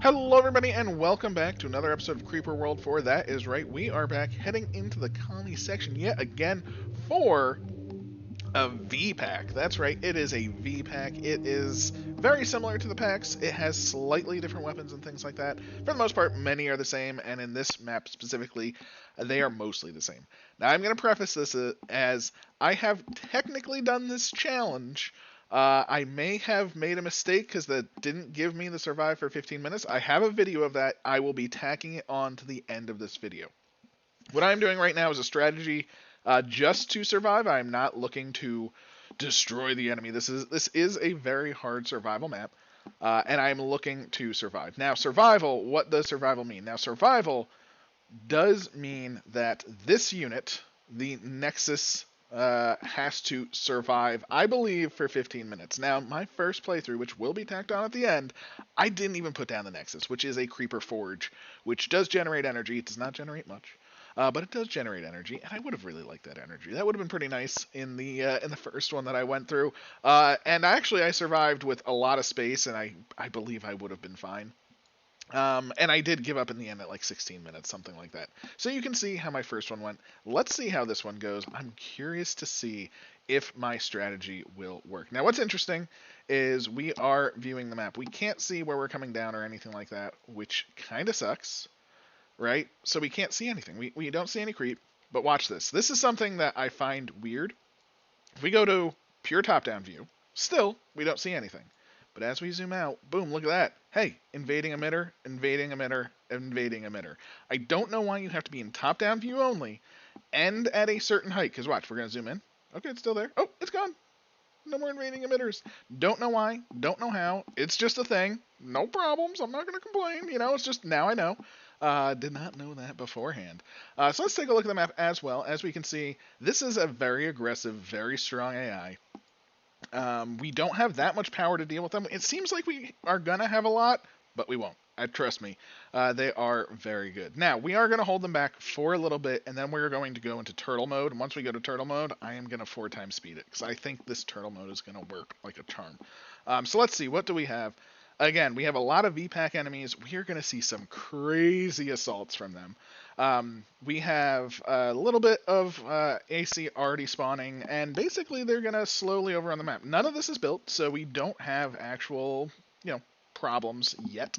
Hello everybody and welcome back to another episode of Creeper World 4. That is right, we are back heading into the colony section yet again for a VPAC. That's right, it is a VPAC. It is very similar to the PACs. It has slightly different weapons and things like that. For the most part, many are the same, and in this map specifically, they are mostly the same. Now I'm going to preface this as I have technically done this challenge. I may have made a mistake because that didn't give me the survive for 15 minutes. I have a video of that. I will be tacking it on to the end of this video. What I'm doing right now is a strategy just to survive. I'm not looking to destroy the enemy. This is a very hard survival map, and I'm looking to survive. Now, survival, what does survival mean? Now, survival does mean that this unit, the Nexus, has to survive, I believe, for 15 minutes. Now, my first playthrough, which will be tacked on at the end, I didn't even put down the Nexus, which is a creeper forge, which does generate energy. It does not generate much, but it does generate energy, and I would have really liked that energy. That would have been pretty nice in the first one that I went through. And actually, I survived with a lot of space, and I believe I would have been fine. And I did give up in the end at like 16 minutes, something like that. So you can see how my first one went. Let's see how this one goes. I'm curious to see if my strategy will work. Now, what's interesting is we are viewing the map. We can't see where we're coming down or anything like that, which kind of sucks, right? So we can't see anything. We don't see any creep. But watch this. This is something that I find weird. If we go to pure top-down view, still, we don't see anything. But as we zoom out, boom, look at that. Hey, invading emitter, invading emitter, invading emitter. I don't know why you have to be in top-down view only and at a certain height. Because watch, we're going to zoom in. Okay, it's still there. Oh, it's gone. No more invading emitters. Don't know why. Don't know how. It's just a thing. No problems. I'm not going to complain. You know, it's just now I know. Did not know that beforehand. So let's take a look at the map as well. As we can see, this is a very aggressive, very strong AI. We don't have that much power to deal with them. It seems like we are going to have a lot, but we won't. Trust me. They are very good. Now, we are going to hold them back for a little bit, and then we're going to go into turtle mode. And once we go to turtle mode, I am going to 4x speed it, because I think this turtle mode is going to work like a charm. So let's see. What do we have? Again, we have a lot of VPAC enemies. We are going to see some crazy assaults from them. We have a little bit of AC already spawning, and basically they're going to slowly over on the map. None of this is built, so we don't have actual, problems yet.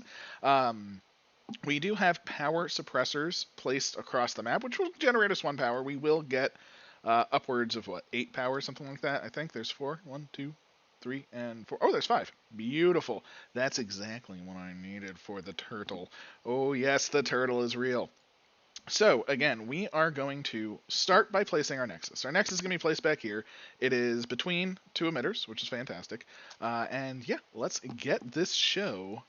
We do have power suppressors placed across the map, which will generate us 1 power. We will get upwards of, 8 power, something like that. I think there's 4. 1, 2, 3, and 4. Oh, there's 5. Beautiful. That's exactly what I needed for the turtle. Oh, yes, the turtle is real. So, again, we are going to start by placing our Nexus. Our Nexus is going to be placed back here. It is between 2 emitters, which is fantastic. And, yeah, let's get this show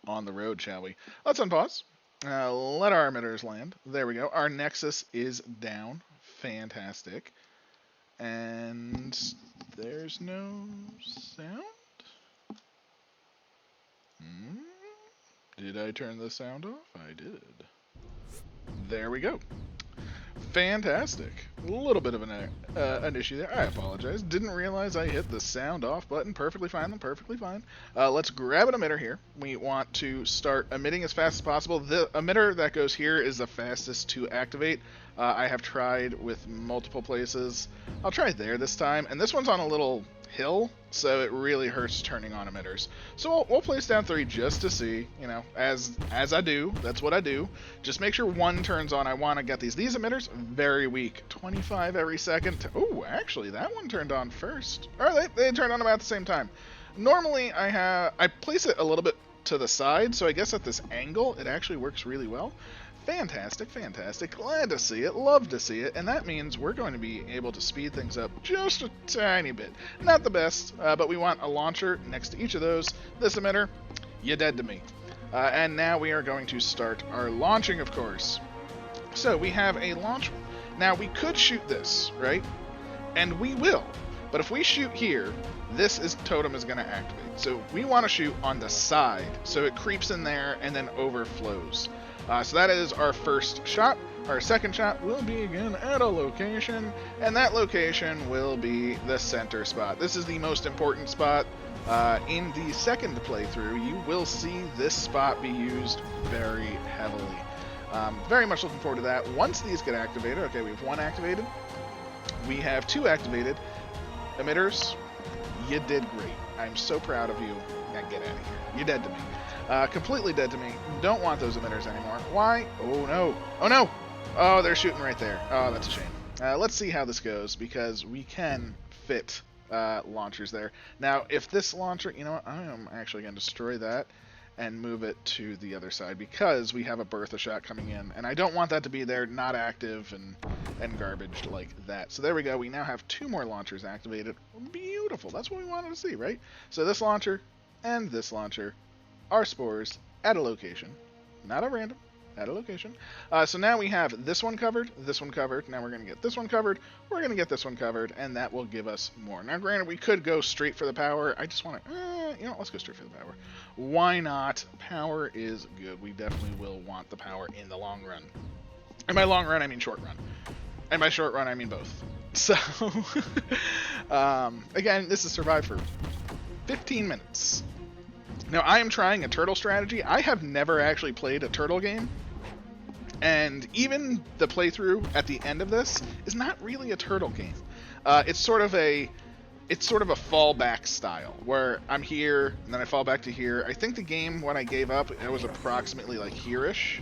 on the road, shall we? Let's unpause. Let our emitters land. There we go. Our Nexus is down. Fantastic. And there's no sound? Did I turn the sound off? I did. There we go. Fantastic. A little bit of an issue there. I apologize. Didn't realize I hit the sound off button. Perfectly fine. Perfectly fine. Let's grab an emitter here. We want to start emitting as fast as possible. The emitter that goes here is the fastest to activate. I have tried with multiple places. I'll try there this time. And this one's on a little hill, so it really hurts turning on emitters. So we'll place down 3 just to see, as I do. That's what I do. Just make sure 1 turns on. I want to get these. These emitters, very weak. 25 every second. Oh, actually, that one turned on first. Or they turned on about the same time. Normally, I place it a little bit to the side, so I guess at this angle, it actually works really well. Fantastic, fantastic. Glad to see it. Love to see it. And that means we're going to be able to speed things up just a tiny bit. Not the best, but we want a launcher next to each of those. This emitter, you dead to me. And now we are going to start our launching, of course. So we have a launch. Now we could shoot this, right? And we will. But if we shoot here, this totem is going to activate. So we want to shoot on the side, so it creeps in there and then overflows. So that is our first shot. Our second shot will be again at a location, and that location will be the center spot. This is the most important spot. In the second playthrough, you will see this spot be used very heavily. Very much looking forward to that. Once these get activated, okay, we have one activated. We have two activated. Emitters, you did great. I'm so proud of you. Now get out of here. You're dead to me. Completely dead to me. Don't want those emitters anymore. Why? Oh no. Oh no! Oh, they're shooting right there. Oh, that's a shame. Let's see how this goes, because we can fit launchers there. Now, if this launcher, you know what, I am actually going to destroy that and move it to the other side, because we have a Bertha shot coming in, and I don't want that to be there, not active and garbaged like that. So there we go. We now have two more launchers activated. Beautiful. That's what we wanted to see, right? So this launcher and this launcher are spores at a location, not at random. At a location. So now we have this one covered, now we're going to get this one covered, we're going to get this one covered, and that will give us more. Now granted, we could go straight for the power. I just want to, you know, let's go straight for the power. Why not? Power is good. We definitely will want the power in the long run. And by long run, I mean short run. And by short run, I mean both. So, again, this is survive for 15 minutes. Now, I am trying a turtle strategy. I have never actually played a turtle game, and even the playthrough at the end of this is not really a turtle game. It's sort of a fallback style, where I'm here, and then I fall back to here. I think the game, when I gave up, it was approximately like here-ish.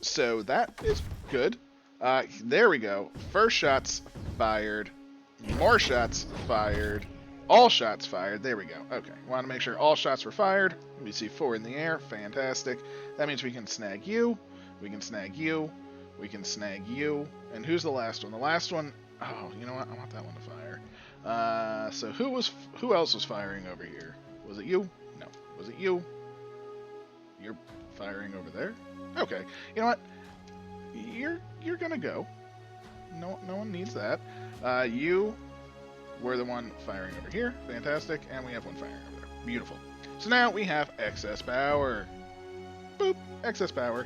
So that is good. There we go. First shots fired. More shots fired. All shots fired. There we go. Okay. Want to make sure all shots were fired. We see 4 in the air. Fantastic. That means we can snag you. We can snag you. We can snag you. And who's the last one? The last one... Oh, you know what? I want that one to fire. So who else was firing over here? Was it you? No. Was it you? You're firing over there? Okay. You know what? You're gonna go. No one needs that. You... We're the one firing over here. Fantastic. And we have one firing over there. Beautiful. So now we have excess power. Boop. Excess power.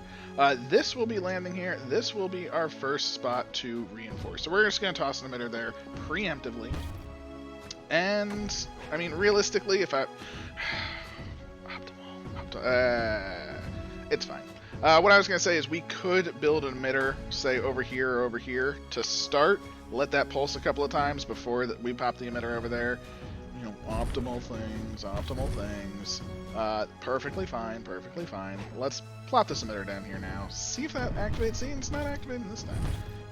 This will be landing here. This will be our first spot to reinforce. So we're just going to toss an emitter there preemptively. And, I mean, realistically, if I... it's fine. What I was going to say is we could build an emitter, say, over here or over here to start. Let that pulse a couple of times before we pop the emitter over there. You know, optimal things. Perfectly fine, perfectly fine. Let's plop this emitter down here now. See if that activates. See, it's not activating this time.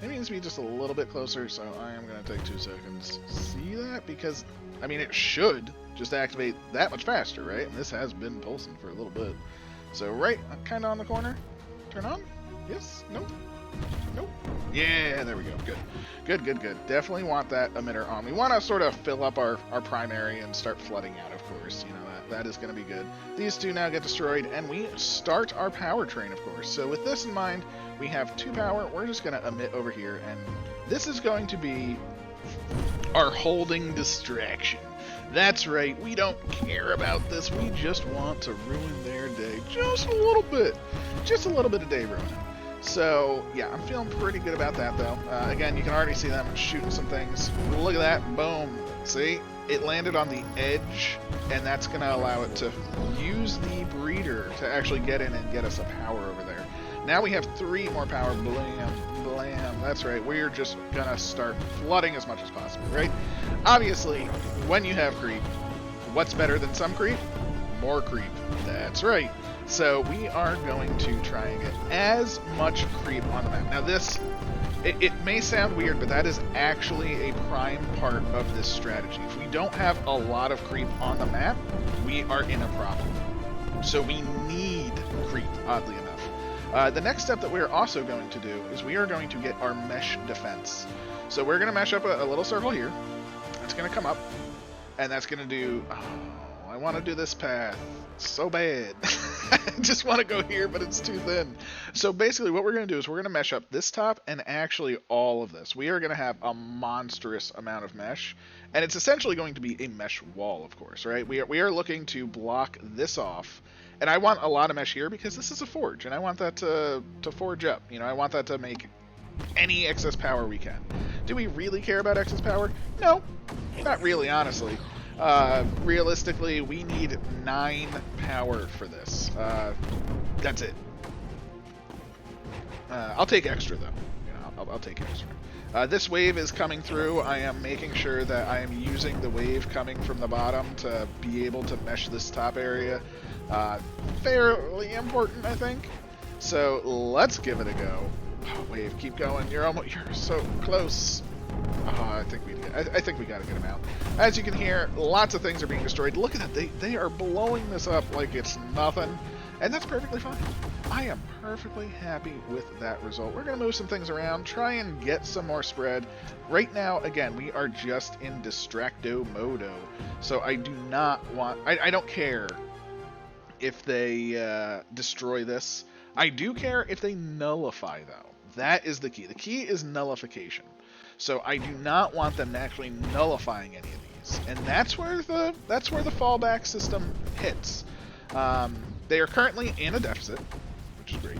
Maybe it needs to be just a little bit closer, so I am going to take 2 seconds. See that? Because, I mean, it should just activate that much faster, right? And this has been pulsing for a little bit. So right, kind of on the corner. Turn on? Yes? Nope. Nope. Yeah, there we go. Good. Good. Definitely want that emitter on. We want to sort of fill up our primary and start flooding out, of course. You know, that is going to be good. These two now get destroyed, and we start our power train, of course. So with this in mind, we have 2 power. We're just going to emit over here, and this is going to be our holding distraction. That's right, we don't care about this. We just want to ruin their day just a little bit. Just a little bit of day ruining. So, yeah, I'm feeling pretty good about that, though. Again, you can already see them shooting some things. Look at that. Boom. See? It landed on the edge, and that's going to allow it to use the breeder to actually get in and get us a power over there. Now we have 3 more power. Blam. Blam. That's right. We're just going to start flooding as much as possible, right? Obviously, when you have creep, what's better than some creep? More creep. That's right. So we are going to try and get as much creep on the map. Now this, it may sound weird, but that is actually a prime part of this strategy. If we don't have a lot of creep on the map, we are in a problem. So we need creep, oddly enough. The next step that we're also going to do is we are going to get our mesh defense. So we're going to mesh up a little circle here. It's going to come up, and that's going to do... Oh, I want to do this path so bad. I just want to go here, but it's too thin. So basically what we're going to do is we're going to mesh up this top and actually all of this. We are going to have a monstrous amount of mesh, and it's essentially going to be a mesh wall, of course, right? We are looking to block this off, and I want a lot of mesh here because this is a forge, and I want that to forge up. You know, I want that to make any excess power we can. Do we really care about excess power? No, not really, honestly. Realistically, we need 9 power for this. That's it. I'll take extra, though. You know, I'll take extra. This wave is coming through. I am making sure that I am using the wave coming from the bottom to be able to mesh this top area. Fairly important, I think. So let's give it a go. Oh, wave, keep going. You're so close. I think we got a good amount. As you can hear, lots of things are being destroyed. Look at that. They are blowing this up like it's nothing. And that's perfectly fine. I am perfectly happy with that result. We're going to move some things around, try and get some more spread. Right now, again, we are just in distracto modo. So I do not want... I don't care if they destroy this. I do care if they nullify, though. That is the key. The key is nullification. So I do not want them actually nullifying any of these, and that's where the fallback system hits. They are currently in a deficit, which is great.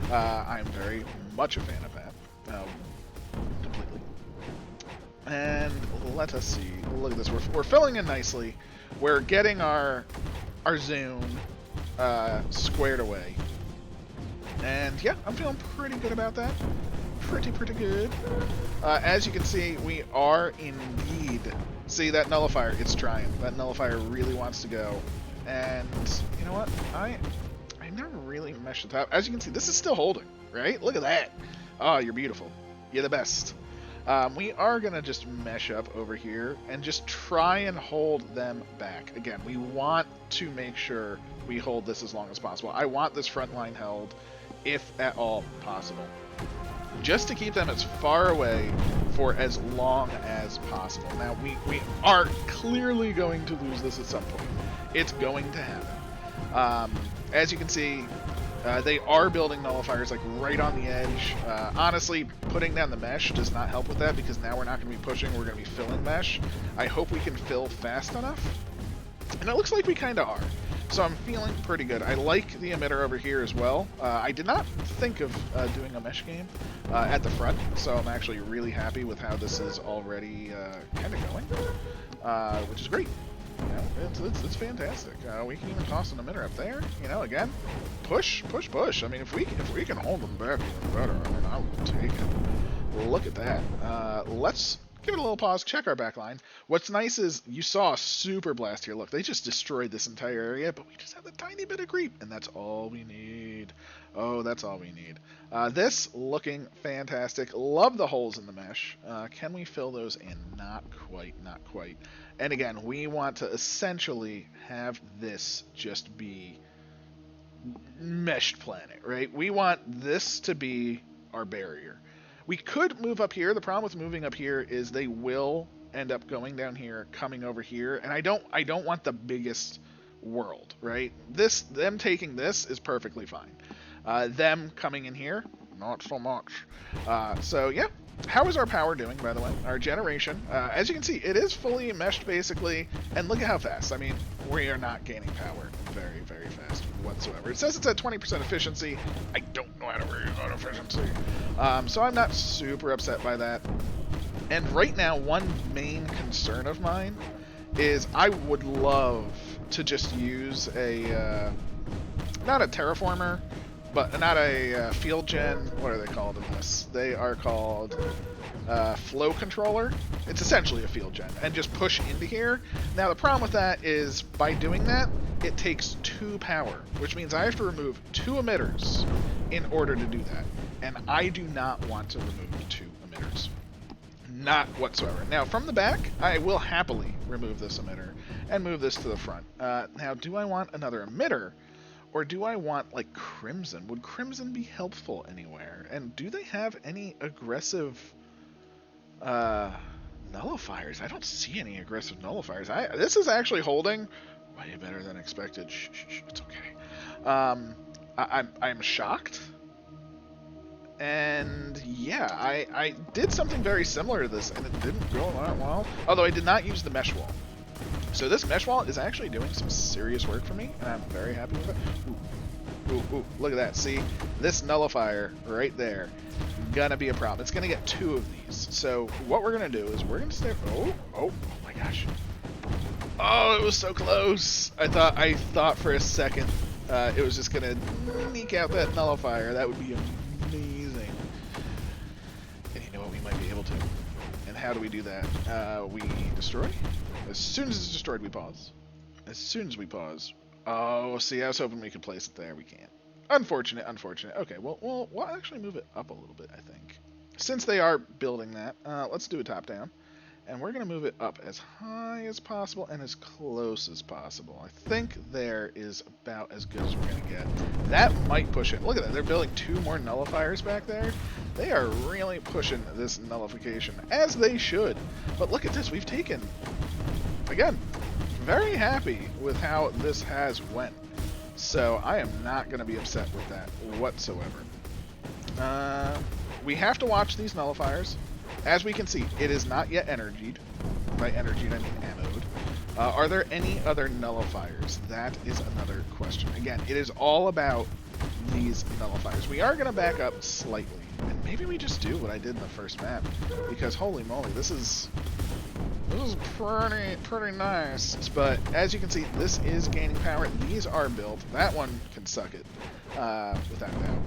I'm very much a fan of that, completely. And let us see. Look at this. We're filling in nicely. We're getting our zone squared away, and yeah, I'm feeling pretty good about that. Pretty good. As you can see, we are indeed... See, that nullifier, it's trying. That nullifier really wants to go. And, you know what? I never really meshed the top. As you can see, this is still holding, right? Look at that. Oh, you're beautiful. You're the best. We are going to just mesh up over here and just try and hold them back. Again, we want to make sure we hold this as long as possible. I want this front line held, if at all possible, just to keep them as far away for as long as possible. Now, we are clearly going to lose this at some point. It's going to happen. As you can see, they are building nullifiers like right on the edge. Honestly, putting down the mesh does not help with that because now we're not going to be pushing, we're going to be filling mesh. I hope we can fill fast enough. And it looks like we kind of are. So I'm feeling pretty good. I like the emitter over here as well. I did not think of doing a mesh game at the front, so I'm actually really happy with how this is already kind of going, which is great. You know, it's fantastic. We can even toss an emitter up there. You know, again, push. I mean, if we can hold them back even better, I mean, I will take it. Look at that. Let's give it a little pause, check our back line. What's nice is you saw a super blast here. Look, they just destroyed this entire area, but we just have a tiny bit of creep, and that's all we need. Oh, that's all we need. This looking fantastic. Love the holes in the mesh. Can we fill those in? Not quite. And again, we want to essentially have this just be meshed planet, right? We want this to be our barrier. We could move up here. The problem with moving up here is they will end up going down here, coming over here, and I don't want the biggest world, right? Them taking this is perfectly fine. Them coming in here, not so much. So yeah, how is our power doing, by the way? Our generation, as you can see, it is fully meshed basically, and look at how fast. I mean, we are not gaining power very fast whatsoever. It says it's at 20% efficiency. I don't know how to read that efficiency. So I'm not super upset by that. And right now, one main concern of mine is I would love to just use a, not a terraformer, but not a field gen. What are they called in this? They are called flow controller. It's essentially a field gen, and just push into here. Now the problem with that is by doing that, it takes 2 power, which means I have to remove 2 emitters in order to do that. And I do not want to remove 2 emitters. Not whatsoever. Now from the back, I will happily remove this emitter and move this to the front. Now do I want another emitter? Or do I want, like, Crimson? Would Crimson be helpful anywhere? And do they have any aggressive nullifiers? I don't see any aggressive nullifiers. This is actually holding way better than expected. Shh, it's okay. I'm shocked. And yeah, I did something very similar to this, and it didn't go that well. Although I did not use the mesh wall. So this mesh wall is actually doing some serious work for me, and I'm very happy with it. Ooh, look at that. See, this nullifier right there, gonna be a problem. It's gonna get 2 of these. So what we're gonna do is we're gonna stay. Oh my gosh. Oh, it was so close. I thought for a second it was just gonna sneak out that nullifier. That would be amazing. And you know what we might be able to. And how do we do that? We destroy. As soon as it's destroyed, we pause. As soon as we pause. Oh, see, I was hoping we could place it there. We can't. Unfortunate. Okay, well, we'll actually move it up a little bit, I think. Since they are building that, let's do a top-down. And we're going to move it up as high as possible and as close as possible. I think there is about as good as we're going to get. That might push it. Look at that. They're building 2 more nullifiers back there. They are really pushing this nullification, as they should. But look at this. We've taken... Again, very happy with how this has went. So I am not going to be upset with that whatsoever. We have to watch these nullifiers. As we can see, it is not yet energied. By energied, I mean anode. Are there any other nullifiers? That is another question. Again, it is all about these nullifiers. We are going to back up slightly. And maybe we just do what I did in the first map. Because holy moly, this is pretty nice. But as you can see, this is gaining power. These are built. That one can suck it. Without doubt.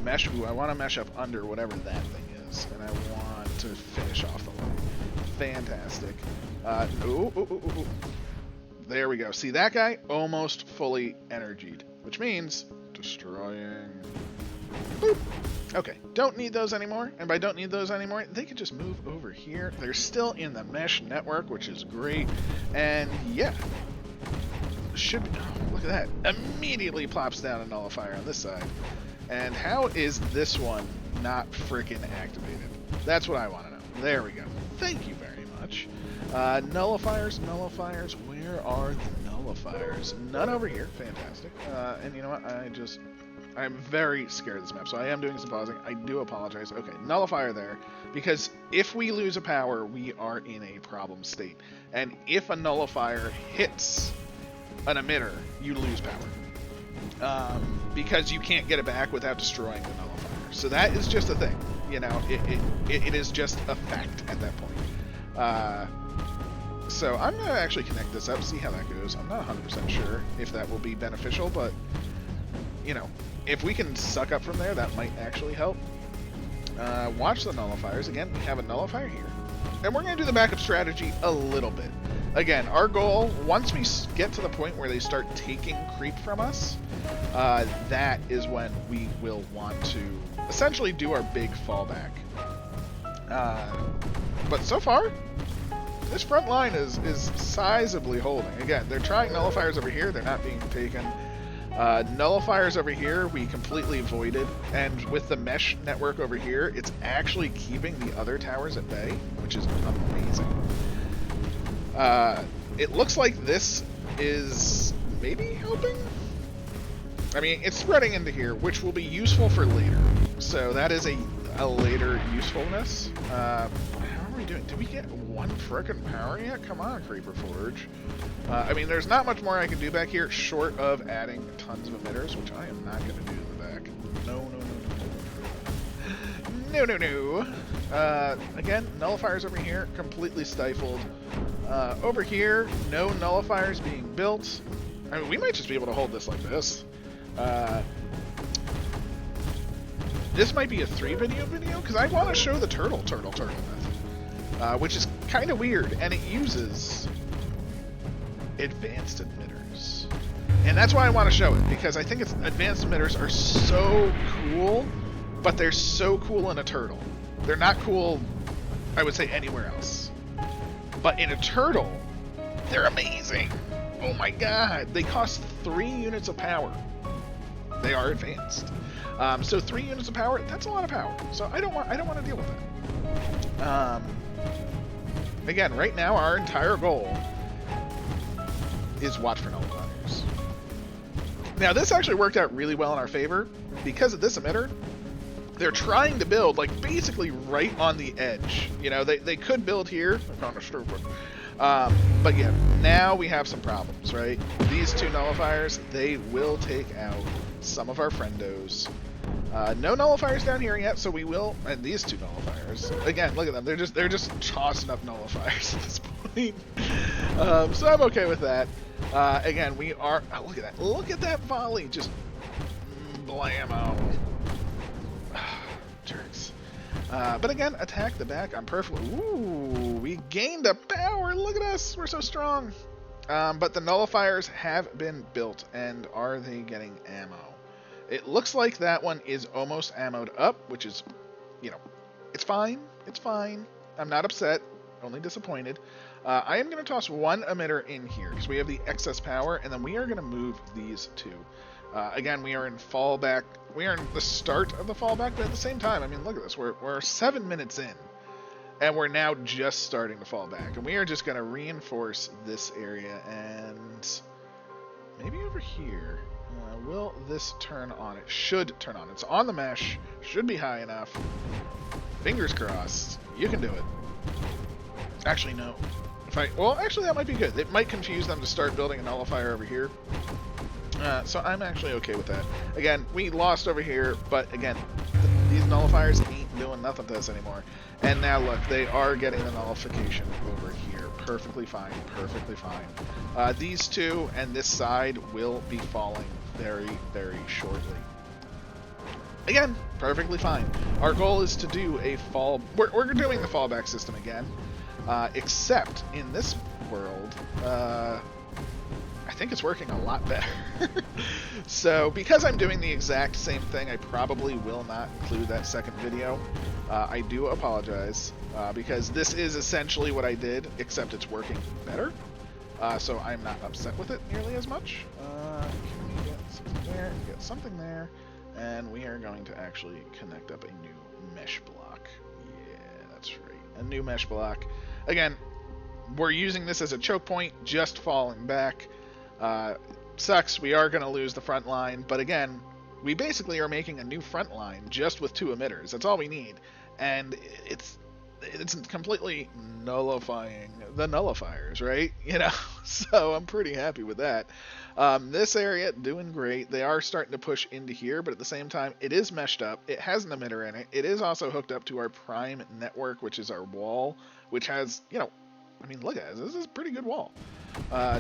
Mesh. Ooh, I want to mesh up under whatever that thing is. And I want to finish off the line. Fantastic. Ooh. There we go. See, that guy almost fully energied. Which means destroying. Boop. Okay, don't need those anymore. And by don't need those anymore, they can just move over here. They're still in the mesh network, which is great. And yeah, should be, oh, look at that. Immediately plops down a nullifier on this side. And how is this one not freaking activated? That's what I want to know. There we go. Thank you very much. Nullifiers. Where are the nullifiers? None over here. Fantastic. And you know what? I'm very scared of this map, so I am doing some pausing. I do apologize. Okay, nullifier there, because if we lose a power, we are in a problem state. And if a nullifier hits an emitter, you lose power. Because you can't get it back without destroying the nullifier. So that is just a thing. You know, it is just a fact at that point. So I'm going to actually connect this up, see how that goes. I'm not 100% sure if that will be beneficial, but, you know, if we can suck up from there, that might actually help. Watch the nullifiers. Again, we have a nullifier here. And we're going to do the backup strategy a little bit. Again, our goal, once we get to the point where they start taking creep from us, that is when we will want to essentially do our big fallback. But so far, this front line is sizably holding. Again, they're trying nullifiers over here. They're not being taken. Nullifiers over here, we completely avoided, and with the mesh network over here, it's actually keeping the other towers at bay, which is amazing. It looks like this is maybe helping? I mean, it's spreading into here, which will be useful for later. So that is a later usefulness. How are we doing? Did we get 1 frickin' power yet? Come on, Creeper Forge. I mean, there's not much more I can do back here, short of adding tons of emitters, which I am not going to do in the back. No. Again, nullifiers over here, completely stifled. Over here, no nullifiers being built. I mean, we might just be able to hold this like this. This might be a 3-video because I want to show the turtle method, which is kind of weird, and it uses advanced emitters. And that's why I want to show it, because I think advanced emitters are so cool, but they're so cool in a turtle. They're not cool, I would say, anywhere else. But in a turtle, they're amazing. Oh my god, they cost 3 units of power. They are advanced. So 3 units of power, that's a lot of power. So I don't want to deal with that. Again, right now our entire goal is watch for nullifiers. Now, this actually worked out really well in our favor. Because of this emitter, they're trying to build, like, basically right on the edge. You know, they could build here. I found a stupid. But yeah, now we have some problems, right? These two nullifiers, they will take out some of our friendos. No nullifiers down here yet, so we will. And these two nullifiers, again, look at them. They're just tossing up nullifiers at this point. So I'm okay with that. Again, we are. Oh, look at that! Look at that volley! Just blammo. Jerks. But again, attack the back. I'm perfect. Ooh, we gained a power. Look at us. We're so strong. But the nullifiers have been built, and are they getting ammo? It looks like that one is almost ammoed up, which is, you know, it's fine. It's fine. I'm not upset, only disappointed. I am going to toss one emitter in here because we have the excess power, and then we are going to move these two. Again, we are in fallback. We are in the start of the fallback, but at the same time, I mean, look at this. We're 7 minutes in, and we're now just starting to fall back. And we are just going to reinforce this area, and maybe over here. Will this turn on? It should turn on. It's on the mesh. Should be high enough. Fingers crossed. You can do it. Actually, no. Well, actually, that might be good. It might confuse them to start building a nullifier over here. So I'm actually okay with that. Again, we lost over here, but again, these nullifiers ain't doing nothing to us anymore. And now look, they are getting the nullification over here. Perfectly fine, perfectly fine. These two and this side will be falling very, very shortly. Again, perfectly fine. Our goal is to do a fall... We're doing the fallback system again, except in this world... I think it's working a lot better. So, because I'm doing the exact same thing, I probably will not include that second video. I do apologize, because this is essentially what I did, except it's working better. So I'm not upset with it nearly as much. Can we get something there? Get something there. And we are going to actually connect up a new mesh block. Yeah, that's right. A new mesh block. Again, we're using this as a choke point, just falling back. Sucks, we are going to lose the front line, but again, we basically are making a new front line just with two emitters. That's all we need, and it's completely nullifying the nullifiers, right? You know, so I'm pretty happy with that. This area doing great. They are starting to push into here, but at the same time, it is meshed up. It has an emitter in it. It is also hooked up to our prime network, which is our wall, which has, you know, I mean, look at this. This is a pretty good wall. Are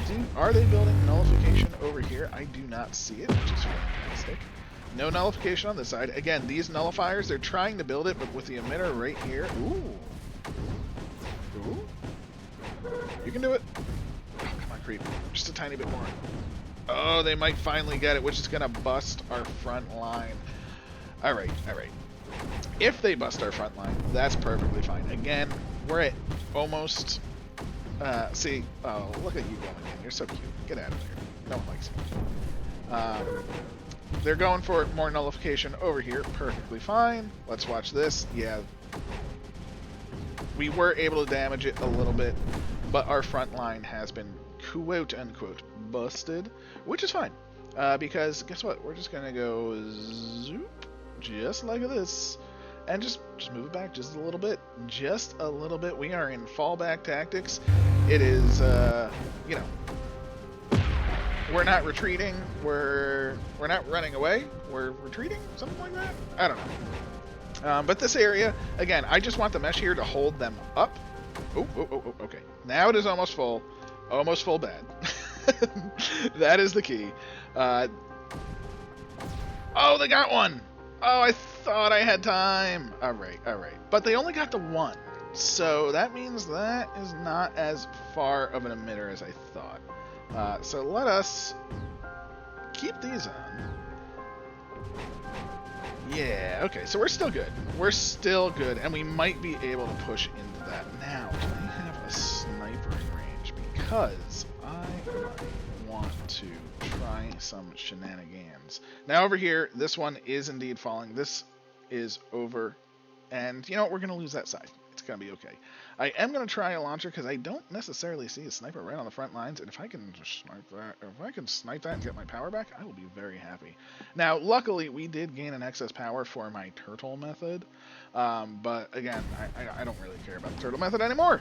they building nullification over here? I do not see it, which is fantastic. No nullification on this side. Again, these nullifiers, they're trying to build it, but with the emitter right here. Ooh. Ooh. You can do it. Oh, come on, creep. Just a tiny bit more. Oh, they might finally get it, which is going to bust our front line. All right, all right. If they bust our front line, that's perfectly fine. Again, we're at almost... see, oh, look at you going in. You're so cute. Get out of there. No one likes you. They're going for more nullification over here. Perfectly fine. Let's watch this. Yeah. We were able to damage it a little bit, but our front line has been quote-unquote busted, which is fine. Because, guess what? We're just going to go zoop, just like this. And just move it back just a little bit. Just a little bit. We are in fallback tactics. It is, you know, we're not retreating. We're not running away. We're retreating? Something like that? I don't know. But this area, again, I just want the mesh here to hold them up. Oh, okay. Now it is almost full. Almost full bad. That is the key. Oh, they got one! Oh, I thought I had time. All right. But they only got the one. So that means that is not as far of an emitter as I thought. So let us keep these on. Yeah, okay. So we're still good. We're still good. And we might be able to push into that. Now, do I have a sniper in range? Because I might want to try some shenanigans. Now over here, this one is indeed falling. This is over. And you know what? We're going to lose that side. It's gonna be okay. I am gonna try a launcher because I don't necessarily see a sniper right on the front lines, and if I can snipe that and get my power back, I will be very happy. Now, luckily, we did gain an excess power for my turtle method, but again, I don't really care about the turtle method anymore.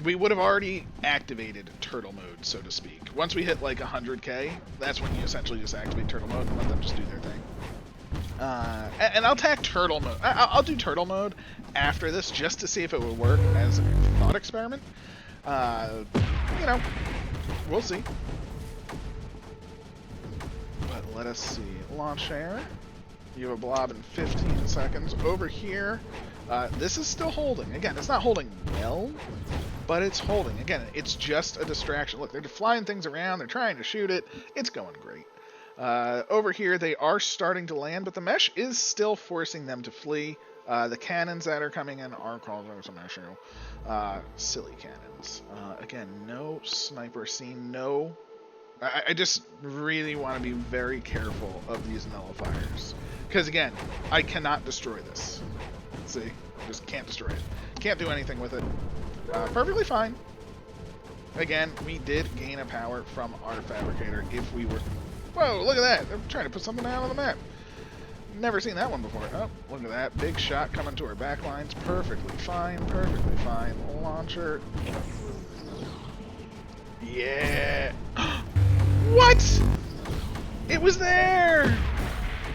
We would have already activated turtle mode, so to speak. Once we hit like 100k, that's when you essentially just activate turtle mode and let them just do their thing. And I'll tack turtle mode. I'll do turtle mode after this just to see if it would work as a thought experiment. You know, we'll see. But let us see. Launch air. You have a blob in 15 seconds. Over here, this is still holding. Again, it's not holding well, but it's holding. Again, it's just a distraction. Look, they're flying things around. They're trying to shoot it. It's going great. Over here, they are starting to land, but the mesh is still forcing them to flee. The cannons that are coming in are called some issue. Silly cannons. Again, no sniper scene, no... I just really want to be very careful of these nullifiers. Because again, I cannot destroy this. See? Just can't destroy it. Can't do anything with it. Perfectly fine. Again, we did gain a power from our fabricator if we were... Whoa, look at that. They're trying to put something out on the map. Never seen that one before. Oh, look at that. Big shot coming to our back lines. Perfectly fine. Perfectly fine. Launcher. Yeah. What? It was there.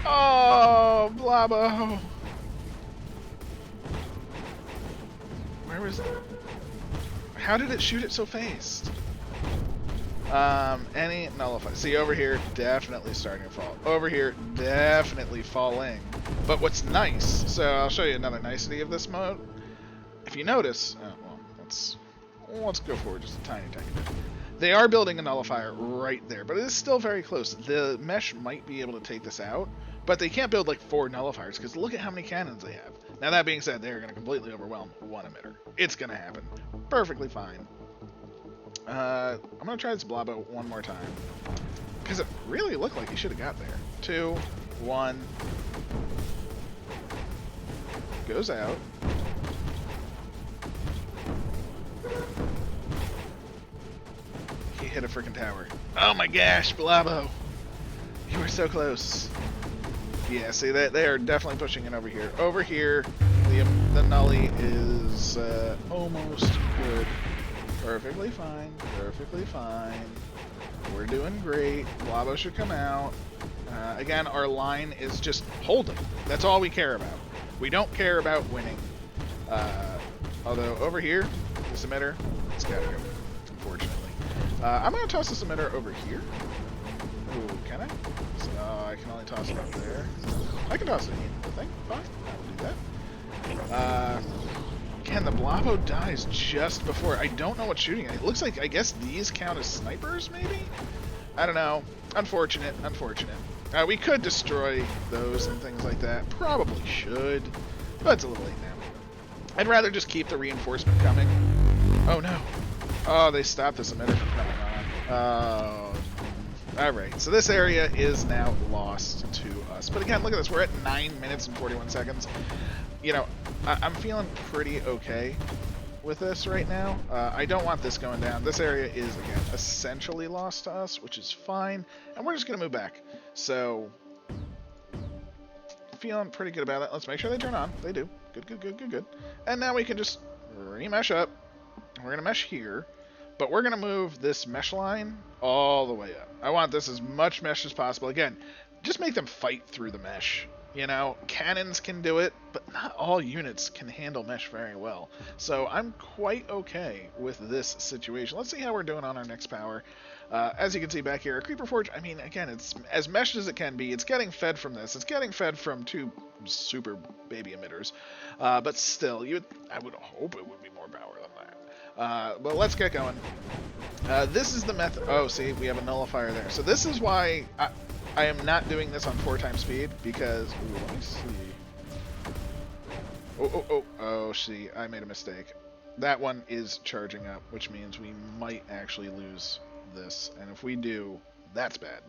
Oh, Blabo. Where was it? How did it shoot it so fast? Any nullify. See, over here, definitely starting to fall. Over here, definitely falling. But what's nice, so I'll show you another nicety of this mode. If you notice, well, let's go forward just a tiny bit. They are building a nullifier right there, but it is still very close. The mesh might be able to take this out, but they can't build like 4 nullifiers because look at how many cannons they have. Now that being said, they're going to completely overwhelm one emitter. It's going to happen. Perfectly fine. I'm going to try this Blabo one more time. Because it really looked like he should have got there. 2, 1. Goes out. He hit a freaking tower. Oh my gosh, Blabo. You were so close. Yeah, see, they are definitely pushing it over here. Over here, the nully is almost good. Perfectly fine. Perfectly fine. We're doing great. Blabo should come out. Again, our line is just holding. That's all we care about. We don't care about winning. Although, over here, this emitter, it's gotta go, unfortunately. I'm gonna toss this emitter over here. Ooh, can I? So, I can only toss it up there. I can toss it in the thing. Fine. I will do that. Again, the Blabo dies just before. I don't know what's shooting at. It looks like, I guess these count as snipers, maybe? I don't know. Unfortunate. Unfortunate. We could destroy those and things like that. Probably should. But it's a little late now. I'd rather just keep the reinforcement coming. Oh, no. Oh, they stopped this emitter from coming on. Oh. Alright, so this area is now lost to us. But again, look at this. We're at 9 minutes and 41 seconds. You know, I'm feeling pretty okay with this right now. I don't want this going down. This area is, again, essentially lost to us, which is fine. And we're just going to move back. So, feeling pretty good about it. Let's make sure they turn on. They do. Good, good, good, good, good. And now we can just remesh up. We're going to mesh here. But we're going to move this mesh line all the way up. I want this as much mesh as possible. Again, just make them fight through the mesh. You know, cannons can do it, but not all units can handle mesh very well. So I'm quite okay with this situation. Let's see how we're doing on our next power. As you can see back here, our Creeper Forge, I mean, again, it's as meshed as it can be. It's getting fed from this. It's getting fed from 2 super baby emitters. But still, I would hope it would be more power than that. But let's get going. This is the method. Oh, see, we have a nullifier there. So this is why I am not doing this on 4 times speed, because, ooh, let me see. Oh, see, I made a mistake. That one is charging up, which means we might actually lose this, and if we do, that's bad.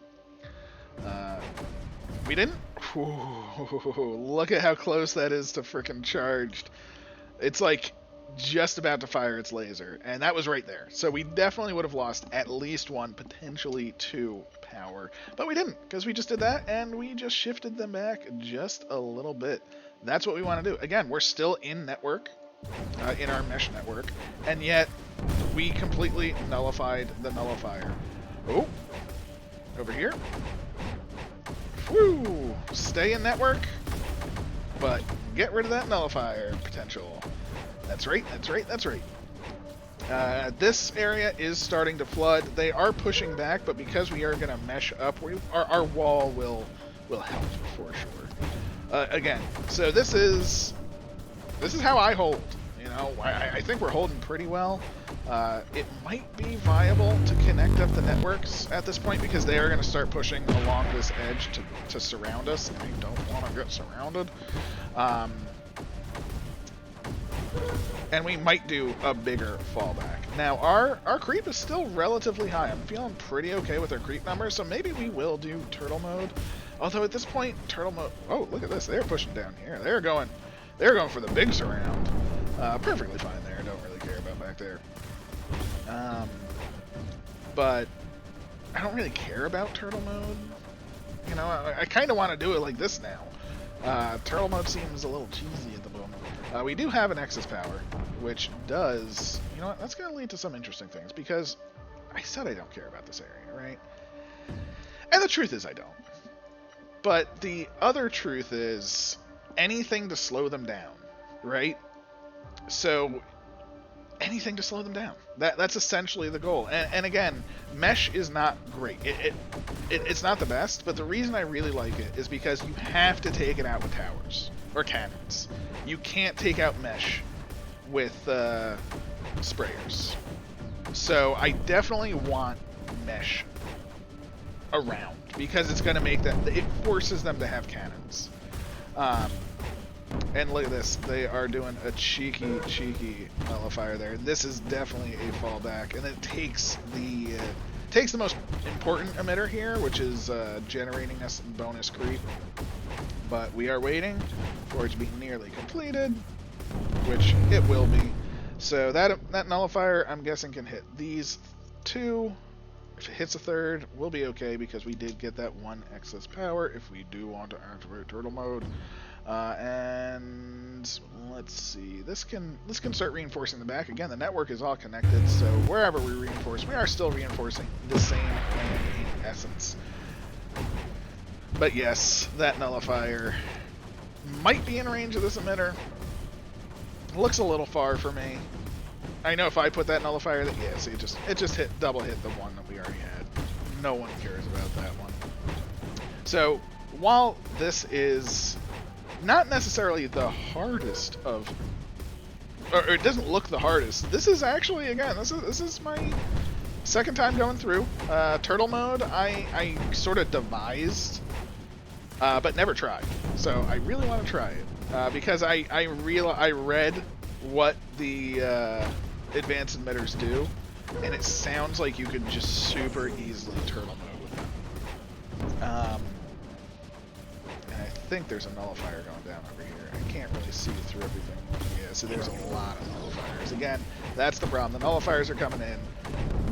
We didn't? Ooh, look at how close that is to frickin' charged. It's like just about to fire its laser, and that was right there. So we definitely would have lost at least 1, potentially 2 power, but we didn't, because we just did that, and we just shifted them back just a little bit. That's what we want to do. Again, we're still in network, in our mesh network, and yet we completely nullified the nullifier. Oh, over here. Woo! Stay in network, but get rid of that nullifier potential. That's right, that's right, that's right. This area is starting to flood. They are pushing back, but because we are going to mesh up, our wall will help for sure. Again, so this is how I hold. You know, I think we're holding pretty well. It might be viable to connect up the networks at this point because they are going to start pushing along this edge to surround us, and I don't want to get surrounded. And we might do a bigger fallback. Now, our creep is still relatively high. I'm feeling pretty okay with our creep numbers, so maybe we will do turtle mode. Although at this point, turtle mode... Oh, look at this. They're pushing down here. They're going for the big surround. Perfectly fine there. Don't really care about back there. But I don't really care about turtle mode. You know, I kind of want to do it like this now. Turtle mode seems a little cheesy at the moment. We do have an excess power, which does... You know what? That's going to lead to some interesting things, because I said I don't care about this area, right? And the truth is I don't. But the other truth is anything to slow them down, right? So anything to slow them down. That's essentially the goal. And again, mesh is not great. It's not the best, but the reason I really like it is because you have to take it out with towers or cannons. You can't take out mesh with sprayers. So I definitely want mesh around because it's going to make them, it forces them to have cannons. And look at this, they are doing a cheeky nullifier there. This is definitely a fallback, and it takes the most important emitter here, which is generating us bonus creep. But we are waiting for it to be nearly completed, which it will be. So that nullifier, I'm guessing, can hit these 2. If it hits a 3rd, we'll be okay because we did get that 1 excess power if we do want to activate turtle mode. And let's see, this can start reinforcing the back. Again, the network is all connected, so wherever we reinforce, we are still reinforcing the same land in essence. But yes, that nullifier might be in range of this emitter. Looks a little far for me. I know if I put that nullifier, yeah, see, it just double hit the one that we already had. No one cares about that one. So while this is not necessarily the hardest of, or it doesn't look the hardest, this is actually, again, this is my second time going through. Turtle mode, I sort of devised, but never tried. So I really want to try it because I read what the advanced emitters do, and it sounds like you could just super easily turtle mode with them. And I think there's a nullifier going down over here. I can't really see through everything. Yeah, so there's a lot of nullifiers. Again, that's the problem. The nullifiers are coming in.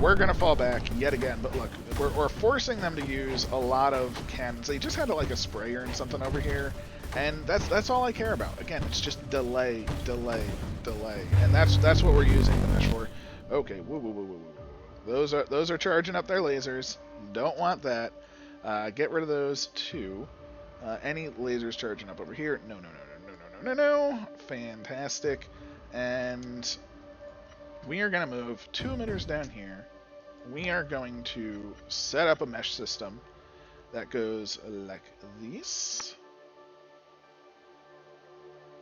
We're going to fall back yet again, but look, we're forcing them to use a lot of cannons. They just had like a sprayer and something over here, and that's all I care about. Again, it's just delay, and that's what we're using the mesh for. Okay, woo. Those are charging up their lasers. Don't want that. Get rid of those too. Any lasers charging up over here? No. Fantastic. And we are going to move 2 emitters down here. We are going to set up a mesh system that goes like this.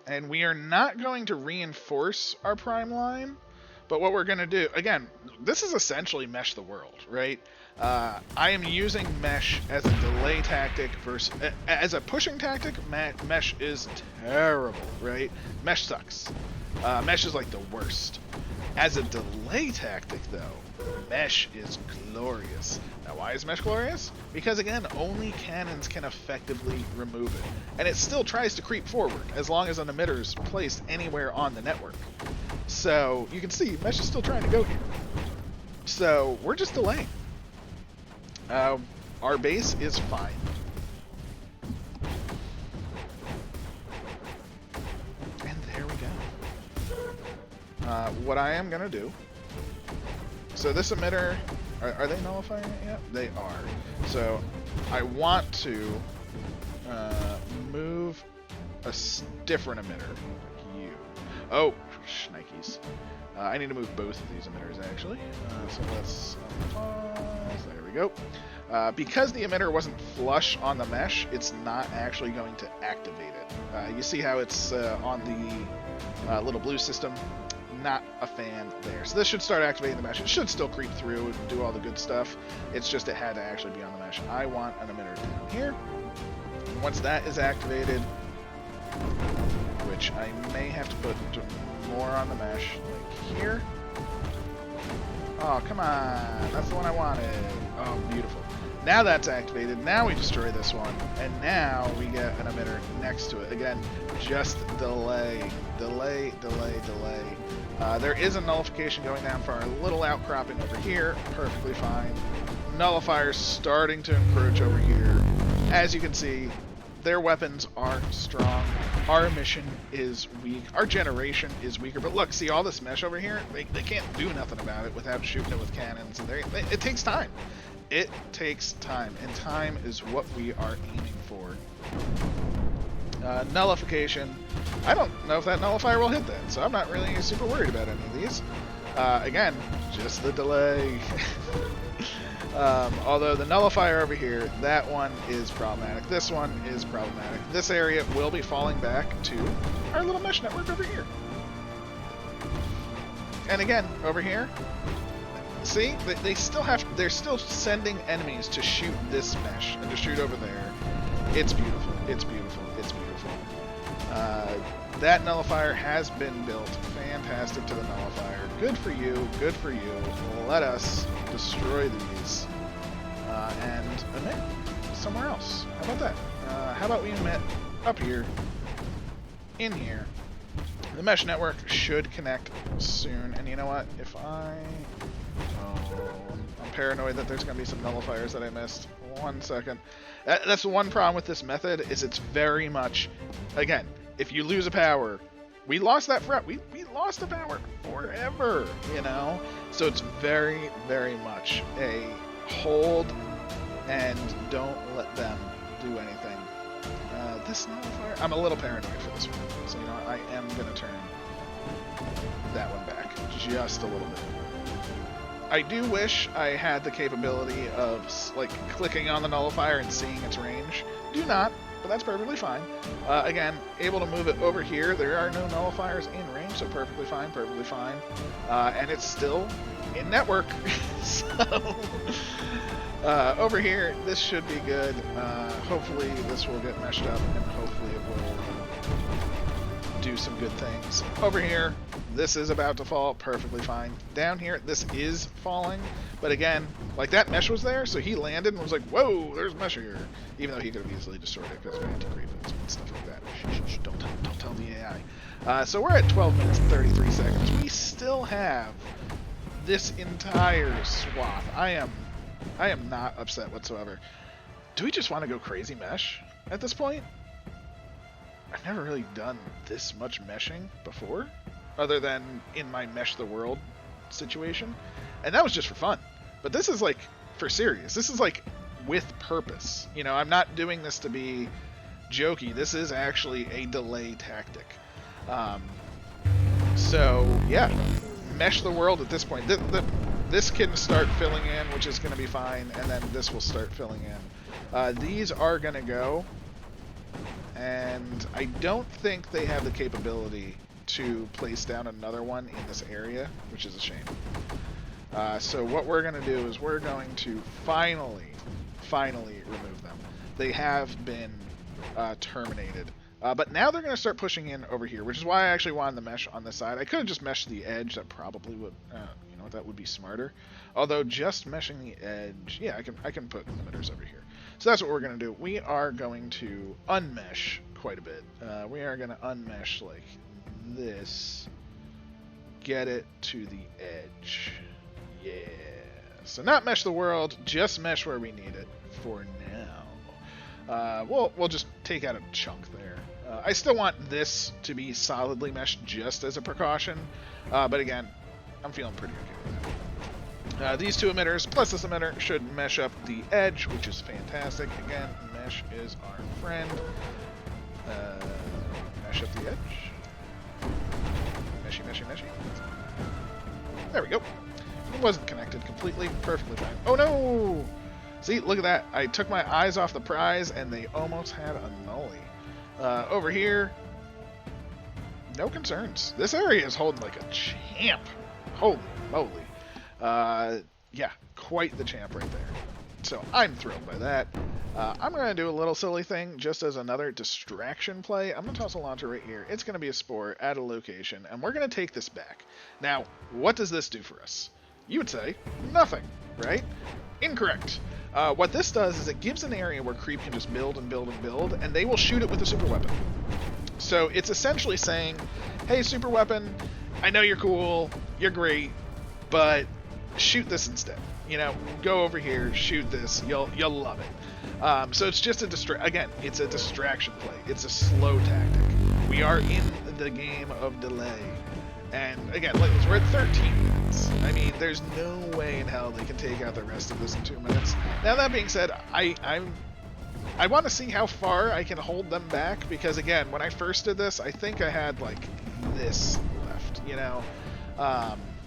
And we are not going to reinforce our prime line, but what we're going to do, again, this is essentially mesh the world, right? I am using mesh as a delay tactic versus as a pushing tactic. Mesh is terrible, right? Mesh sucks. Mesh is like the worst. As a delay tactic, though, mesh is glorious. Now, why is mesh glorious? Because, again, only cannons can effectively remove it. And it still tries to creep forward, as long as an emitter is placed anywhere on the network. So, you can see, mesh is still trying to go here. So, we're just delaying. Our base is fine. And there we go. What I am going to do... So this emitter... Are they nullifying it yet? They are. So I want to move a different emitter. Like you. Oh, shnikes. I need to move both of these emitters, actually. So let's pause. There we go. Because the emitter wasn't flush on the mesh, it's not actually going to activate it. You see how it's on the little blue system? Not a fan there. So this should start activating the mesh. It should still creep through and do all the good stuff. It's just it had to actually be on the mesh. I want an emitter down here. And once that is activated, which I may have to put more on the mesh, like here. Oh, come on. That's the one I wanted. Oh, beautiful. Now that's activated. Now we destroy this one. And now we get an emitter next to it. Again, just delay. Delay, delay, delay. There is a nullification going down for our little outcropping over here. Perfectly fine. Nullifiers starting to encroach over here. As you can see, their weapons are strong. Our mission is weak. Our generation is weaker. But look, see all this mesh over here? They can't do nothing about it without shooting it with cannons. And it takes time. It takes time. And time is what we are aiming for. Nullification. I don't know if that nullifier will hit that, so I'm not really super worried about any of these. Again, just the delay. Although the nullifier over here, that one is problematic. This one is problematic. This area will be falling back to our little mesh network over here. And again, over here, see, they're still sending enemies to shoot this mesh and to shoot over there. It's beautiful. It's beautiful. It's beautiful. That nullifier has been built. Fantastic to the nullifier. Good for you. Good for you. Let us destroy these and emit somewhere else. How about that? How about we emit up here, in here. The mesh network should connect soon. And you know what? If I'm paranoid that there's going to be some nullifiers that I missed. 1 second. That's the one problem with this method, is it's very much, again, if you lose a power, we lost that we lost the power forever, you know? So it's very, very much a hold and don't let them do anything. This nullifier, I'm a little paranoid for this one. So, you know, I am going to turn that one back just a little bit. I do wish I had the capability of, like, clicking on the nullifier and seeing its range. Do not, but that's perfectly fine. Again, able to move it over here. There are no nullifiers in range, so perfectly fine, perfectly fine. And it's still in network. So, over here, this should be good. Hopefully this will get meshed up, and hopefully it will do some good things. Over here, this is about to fall, perfectly fine. Down here, this is falling, but again, like that mesh was there, so he landed and was like, whoa, there's mesh here. Even though he could have easily destroyed it because we had to creep it and stuff like that. Shh, don't tell the AI. So we're at 12 minutes and 33 seconds. We still have this entire swath. I am not upset whatsoever. Do we just want to go crazy mesh at this point? I've never really done this much meshing before, other than in my Mesh the World situation. And that was just for fun. But this is like for serious. This is like with purpose. You know, I'm not doing this to be jokey. This is actually a delay tactic. So, yeah. Mesh the World at this point. This can start filling in, which is going to be fine. And then this will start filling in. These are going to go. And I don't think they have the capability to place down another one in this area, which is a shame. So what we're going to do is we're going to finally remove them. They have been terminated. But now they're going to start pushing in over here, which is why I actually wanted the mesh on this side. I could have just meshed the edge. That probably would, you know, that would be smarter. Although just meshing the edge, yeah, I can put limiters over here. So that's what we're going to do. We are going to unmesh quite a bit. We are going to unmesh like this. Get it to the edge. Yeah. So not mesh the world, just mesh where we need it for now. We'll just take out a chunk there. I still want this to be solidly meshed just as a precaution, but again, I'm feeling pretty okay with that. These two emitters plus this emitter should mesh up the edge, which is fantastic. Again, mesh is our friend. Mesh up the edge. Meshy, meshy, meshy. There we go. It wasn't connected completely. Perfectly fine. Oh no! See, look at that. I took my eyes off the prize and they almost had a nully. Over here, no concerns. This area is holding like a champ. Holy moly. Yeah, quite the champ right there. So I'm thrilled by that. I'm going to do a little silly thing just as another distraction play. I'm going to toss a launcher right here. It's going to be a spore at a location, and we're going to take this back. Now, what does this do for us? You would say nothing, right? Incorrect. What this does is it gives an area where creep can just build and build and build, and they will shoot it with a super weapon. So it's essentially saying, hey, super weapon, I know you're cool, you're great, but shoot this instead. You know, go over here, shoot this, you'll love it. So it's just it's a distraction play. It's a slow tactic. We are in the game of delay. And again, look, we're at 13 minutes. I mean, there's no way in hell they can take out the rest of this in 2 minutes. Now that being said, I want to see how far I can hold them back, because again, when I first did this, I think I had like this left, you know,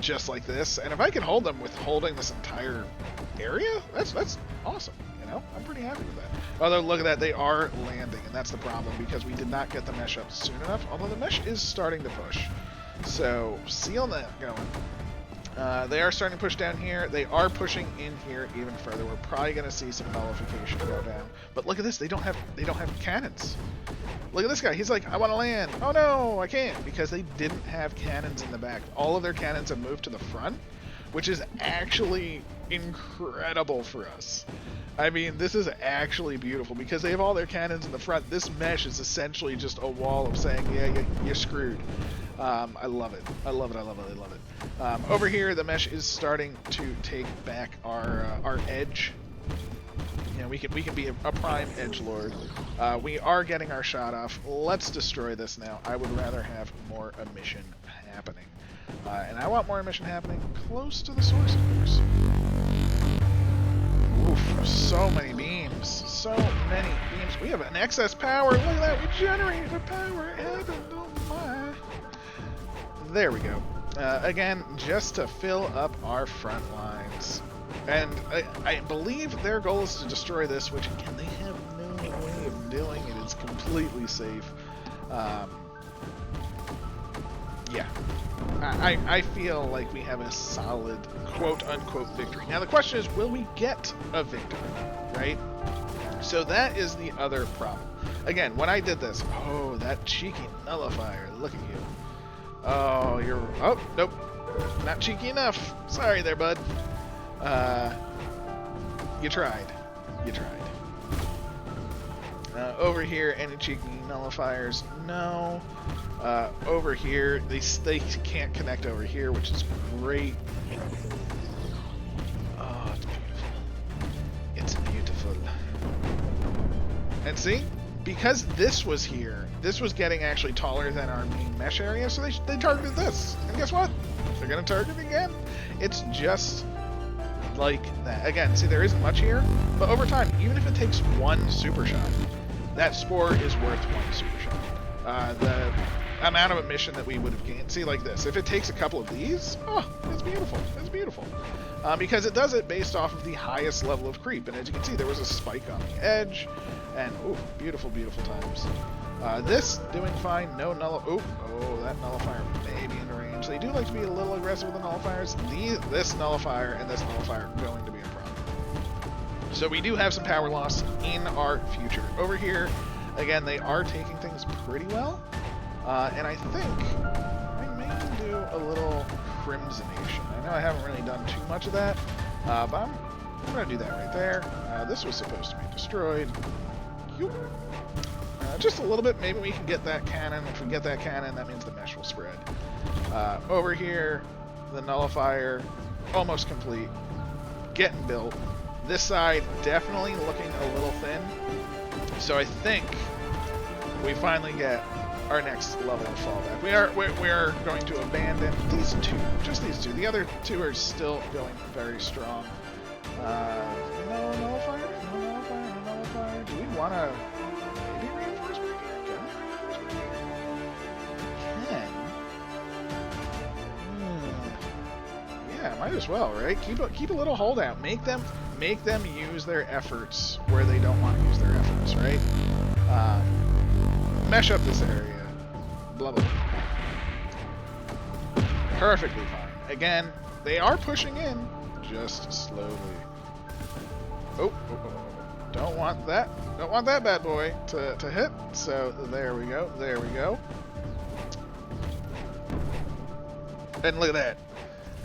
just like this. And if I can hold them with holding this entire area, that's awesome. You know, I'm pretty happy with that. Although, look at that, they are landing, and that's the problem, because we did not get the mesh up soon enough. Although the mesh is starting to push. So, seal that going. They are starting to push down here. They are pushing in here even further. We're probably going to see some nullification go down. But look at this. They don't have cannons. Look at this guy. He's like, I want to land. Oh no, I can't, because they didn't have cannons in the back. All of their cannons have moved to the front, which is actually incredible for us. I mean, this is actually beautiful, because they have all their cannons in the front. This mesh is essentially just a wall of saying, yeah, you're screwed. I love it. I love it. I love it. I love it. Over here, the mesh is starting to take back our edge. You know, we can be a prime edge lord. We are getting our shot off. Let's destroy this now. I would rather have more emission happening, and I want more emission happening close to the source, of course. Oof! So many beams. So many beams. We have an excess power. Look at that. We generated a power. It happened. Oh my. There we go. Again, just to fill up our front lines. And I believe their goal is to destroy this, which again, they have no way of doing it. It's completely safe. Yeah. I feel like we have a solid quote-unquote victory. Now the question is, will we get a victory, right? So that is the other problem. Again, when I did this, oh, that cheeky nullifier, look at you. Oh, nope, not cheeky enough. Sorry there, bud. You tried. Over here, any cheeky nullifiers? No. Over here, they can't connect over here, which is great. Oh, it's beautiful. It's beautiful. And see? Because this was here, this was getting actually taller than our main mesh area, so they targeted this. And guess what? They're going to target again. It's just like that. Again, see, there isn't much here, but over time, even if it takes one super shot, that spore is worth one super shot. The amount of emission that we would have gained, see, like this, if it takes a couple of these, oh, it's beautiful. It's beautiful. Because it does it based off of the highest level of creep. And as you can see, there was a spike on the edge. And, ooh, beautiful, beautiful times. This, doing fine. No oh, that nullifier may be in range. They do like to be a little aggressive with the nullifiers. This nullifier and this nullifier are going to be a problem. So we do have some power loss in our future. Over here, Again, they are taking things pretty well. And I think I may do a little crimsonation. I know I haven't really done too much of that, but I'm going to do that right there. This was supposed to be destroyed. Just a little bit. Maybe we can get that cannon. If we get that cannon, that means the mesh will spread. Over here, the nullifier, almost complete. Getting built. This side definitely looking a little thin. So I think we finally get our next level of fallback. We are going to abandon these two, just these two. The other two are still going very strong. No nullifier, no nullifier, no nullifier. Do we want to maybe reinforce back here? Can we reinforce back here? Can. Yeah, might as well, right? Keep a little holdout. Make them use their efforts where they don't want to use their efforts, right? Mesh up this area. Blah, blah, blah. Perfectly fine. Again, they are pushing in, just slowly. Oh. Don't want that. Don't want that bad boy to hit. So there we go. There we go. And look at that.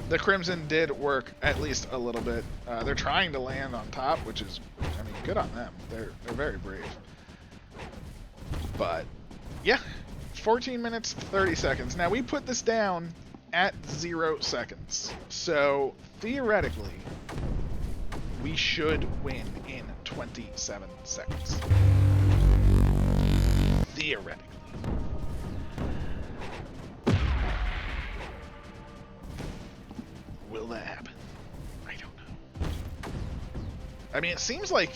The Crimson did work at least a little bit. They're trying to land on top, which is, I mean, good on them. They're very brave. But, yeah. 14 minutes, 30 seconds. Now, we put this down at 0 seconds. So, theoretically, we should win in 27 seconds. Theoretically. Will that happen? I don't know. I mean, it seems like,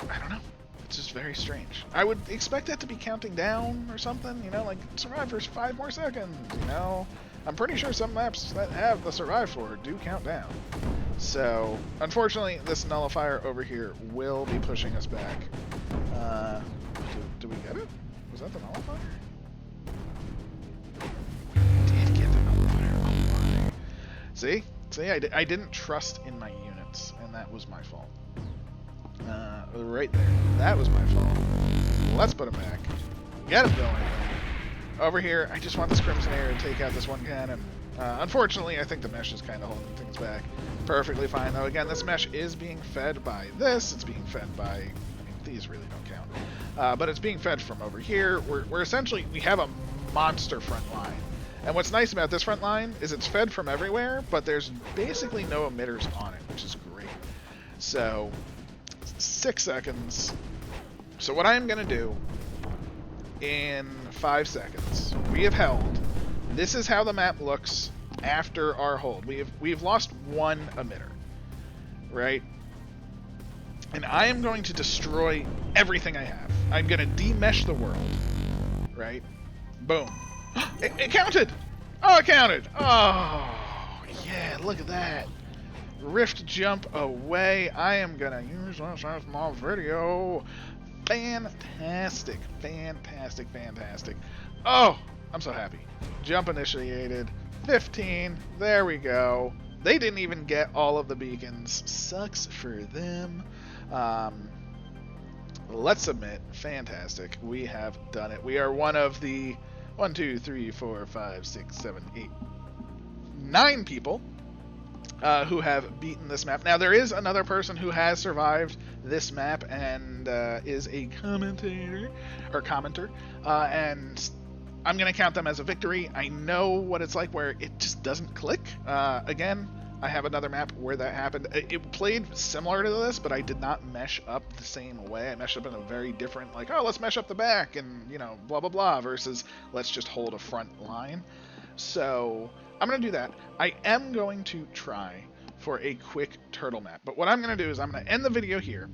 I don't know. It's just very strange. I would expect that to be counting down or something, you know, like survive for 5 more seconds, you know. I'm pretty sure some maps that have the survive for do count down. So, unfortunately, this nullifier over here will be pushing us back. Do we get it? Was that the nullifier? Did get the nullifier. Oh my. See, I didn't trust in my units, and that was my fault. Right there. That was my fault. Let's put him back. Get him going. Over here, I just want this Crimson Air to take out this one cannon. Unfortunately, I think the mesh is kind of holding things back. Perfectly fine, though. Again, this mesh is being fed by this. It's being fed by... I mean, these really don't count. But it's being fed from over here. We're essentially... We have a monster front line. And what's nice about this front line is it's fed from everywhere, but there's basically no emitters on it, which is great. So... 6 seconds. So what I'm going to do in 5 seconds, we have held. This is how the map looks after our hold. We've lost one emitter, right? And I am going to destroy everything I have. I'm going to demesh the world, right? Boom. It counted! Oh, it counted! Oh, yeah, look at that. Rift jump away. I am gonna use this small video. Fantastic, fantastic, fantastic. Oh, I'm so happy. Jump initiated. 15. There we go. They didn't even get all of the beacons. Sucks for them. Let's submit. Fantastic. We have done it. We are one of the 1, 2, 3, 4, 5, 6, 7, 8, 9 people who have beaten this map. Now, there is another person who has survived this map and is a commenter, and I'm going to count them as a victory. I know what it's like where it just doesn't click. Again, I have another map where that happened. It played similar to this, but I did not mesh up the same way. I meshed up in a very different, like, oh, let's mesh up the back and, you know, blah, blah, blah, versus let's just hold a front line. So I'm going to do that. I am going to try for a quick turtle map. But what I'm going to do is I'm going to end the video here.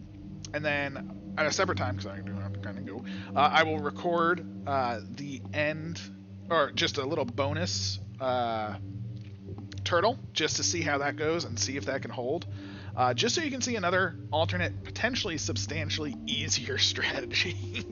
And then at a separate time, because I'm going to kind of go, I will record the end, or just a little bonus turtle, just to see how that goes and see if that can hold. Just so you can see another alternate, potentially substantially easier strategy.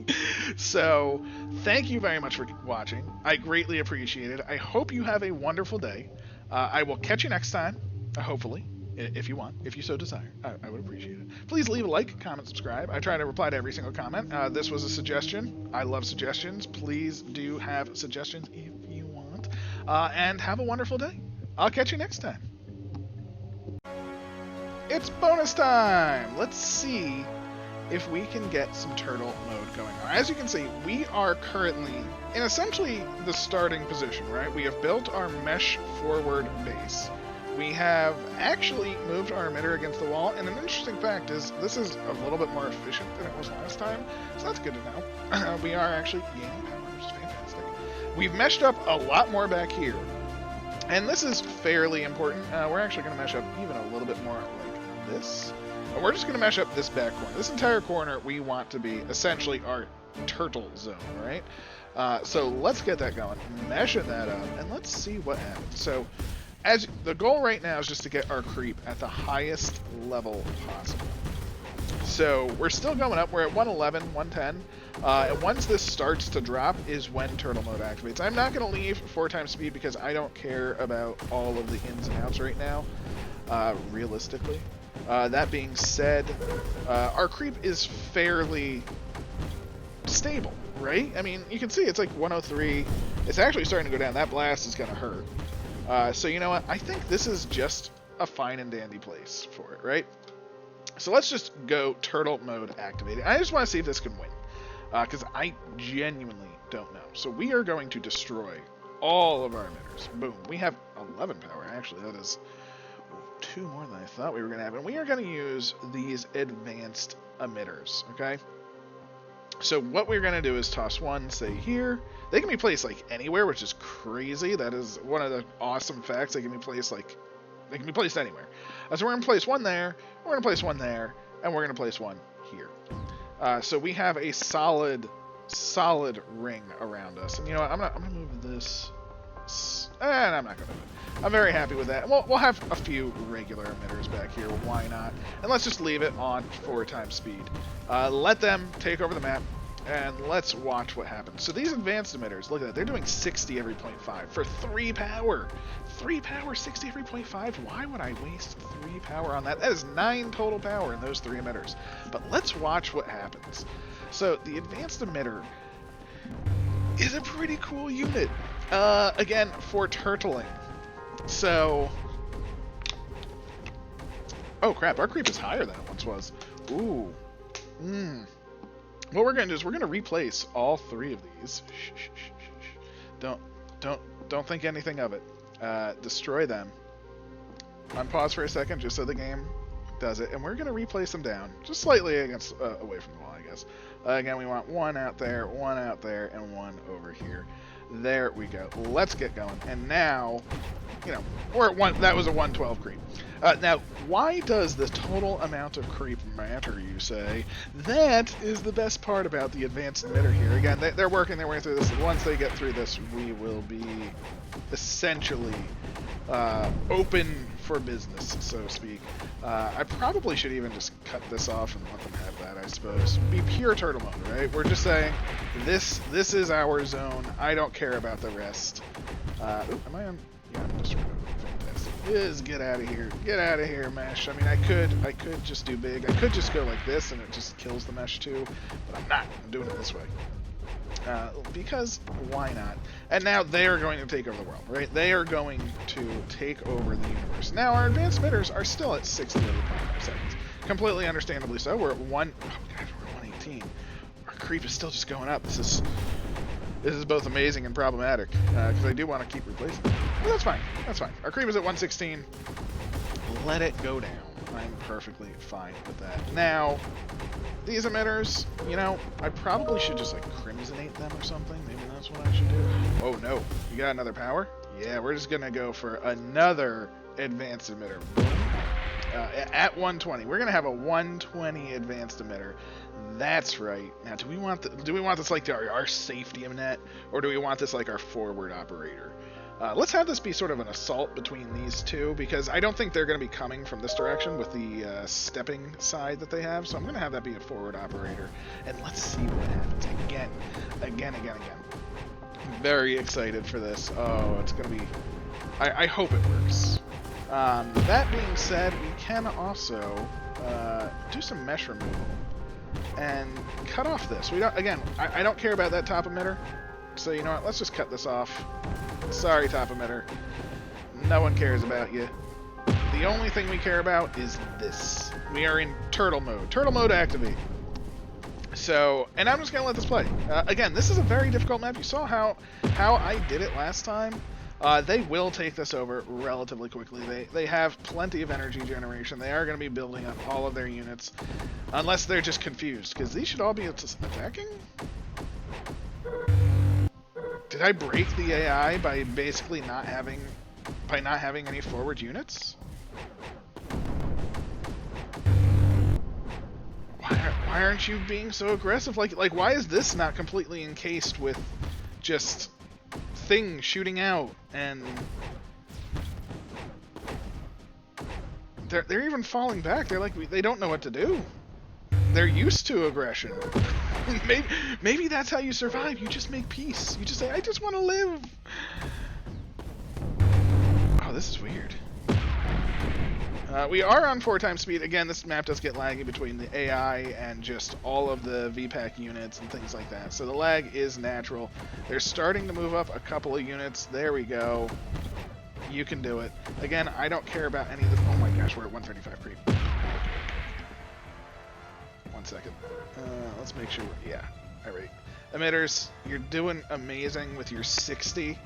So, thank you very much for watching. I greatly appreciate it. I hope you have a wonderful day. I will catch you next time, hopefully, if you want, if you so desire. I would appreciate it. Please leave a like, comment, subscribe. I try to reply to every single comment. This was a suggestion. I love suggestions. Please do have suggestions if you want. And have a wonderful day. I'll catch you next time. It's bonus time! Let's see if we can get some turtle mode going on. As you can see, we are currently in essentially the starting position, right? We have built our mesh forward base. We have actually moved our emitter against the wall, and an interesting fact is this is a little bit more efficient than it was last time, so that's good to know. We are actually gaining power, which is fantastic. We've meshed up a lot more back here, and this is fairly important. We're actually going to mesh up even a little bit more like this. And we're just going to mesh up this back corner. This entire corner we want to be essentially our turtle zone, right? So let's get that going, measure that up, and let's see what happens. So as the goal right now is just to get our creep at the highest level possible. So we're still going up. We're at 111, 110. And once this starts to drop is when turtle mode activates. I'm not going to leave 4x speed because I don't care about all of the ins and outs right now, realistically. That being said, our creep is fairly stable, right? I mean, you can see it's like 103. It's actually starting to go down. That blast is going to hurt. So you know what? I think this is just a fine and dandy place for it, right? So let's just go turtle mode activated. I just want to see if this can win, because I genuinely don't know. So we are going to destroy all of our emitters. Boom. We have 11 power, actually. That is 2 more than I thought we were going to have. And we are going to use these advanced emitters, okay? So what we're going to do is toss one, say here. They can be placed like anywhere, which is crazy. That is one of the awesome facts. They can be placed anywhere. So we're going to place one there, we're going to place one there, and we're going to place one here. So we have a solid ring around us. And you know what? I'm going to move this. And I'm not going to move it. I'm very happy with that. We'll have a few regular emitters back here. Why not? And let's just leave it on 4x speed. Let them take over the map, and let's watch what happens. So these advanced emitters, look at that. They're doing 60 every 0.5 for 3 power. 3 power, 60 every 0.5. Why would I waste 3 power on that? That is 9 total power in those 3 emitters. But let's watch what happens. So the advanced emitter is a pretty cool unit. Again, for turtling. So, oh crap, our creep is higher than it once was. Ooh. What we're gonna do is we're gonna replace all 3 of these. Don't think anything of it. Destroy them. Unpause for a second just so the game does it, and we're gonna replace them down just slightly against away from the wall, I guess. Again, we want 1 out there, 1 out there, and 1 over here. There we go. Let's get going. And now, you know, we're at 1. That was a 112 creep. Now, why does the total amount of creep matter, you say? That is the best part about the advanced emitter here. Again, they're working their way through this. Once they get through this, we will be essentially open for business, so to speak. I probably should even just cut this off and let them have that, I suppose. Be pure turtle mode, right? We're just saying, this is our zone. I don't care about the rest. Am I on? Yeah, I'm just fantastic. Just get out of here. Get out of here, mesh. I mean, I could just do big. I could just go like this and it just kills the mesh too, but I'm not. I'm doing it this way. Because why not? And now they are going to take over the world, right? They are going to take over the universe. Now, our advanced emitters are still at 60 every 0.5 seconds. Completely understandably so. We're at 118. Our creep is still just going up. This is both amazing and problematic, because I do want to keep replacing it. But that's fine. That's fine. Our creep is at 116. Let it go down. I'm perfectly fine with that. Now, these emitters, you know, I probably should just like crimsonate them or something. Maybe that's what I should do. Oh no, you got another power? Yeah, we're just gonna go for another advanced emitter. At 120, we're gonna have a 120 advanced emitter. That's right. Now, do we want this like our safety net, or do we want this like our forward operator? Let's have this be sort of an assault between these two, because I don't think they're going to be coming from this direction with the stepping side that they have. So I'm going to have that be a forward operator, and let's see what happens. Again. I'm very excited for this. Oh, it's going to be... I hope it works. That being said, we can also do some mesh removal and cut off this. We don't. Again, I don't care about that top emitter, so you know what? Let's just cut this off. Sorry, top emitter. No one cares about you. The only thing we care about is this. We are in turtle mode. Turtle mode activate. So, and I'm just gonna let this play. Again, this is a very difficult map. You saw how I did it last time. They will take this over relatively quickly. They have plenty of energy generation. They are going to be building up all of their units, unless they're just confused, because these should all be attacking? Did I break the AI by basically not having any forward units? Why aren't you being so aggressive? Like why is this not completely encased with just things shooting out, and they're even falling back. They're like, they don't know what to do. They're used to aggression. maybe that's how you survive. You just make peace. You just say, I just want to live. Oh, this is weird. We are on 4 times speed. Again, this map does get laggy between the AI and just all of the VPAC units and things like that. So the lag is natural. They're starting to move up a couple of units. There we go. You can do it. Again, I don't care about any of this. Oh my gosh, we're at 135 creep. 1 second. Let's make sure. Yeah. All right. Emitters, you're doing amazing with your 60.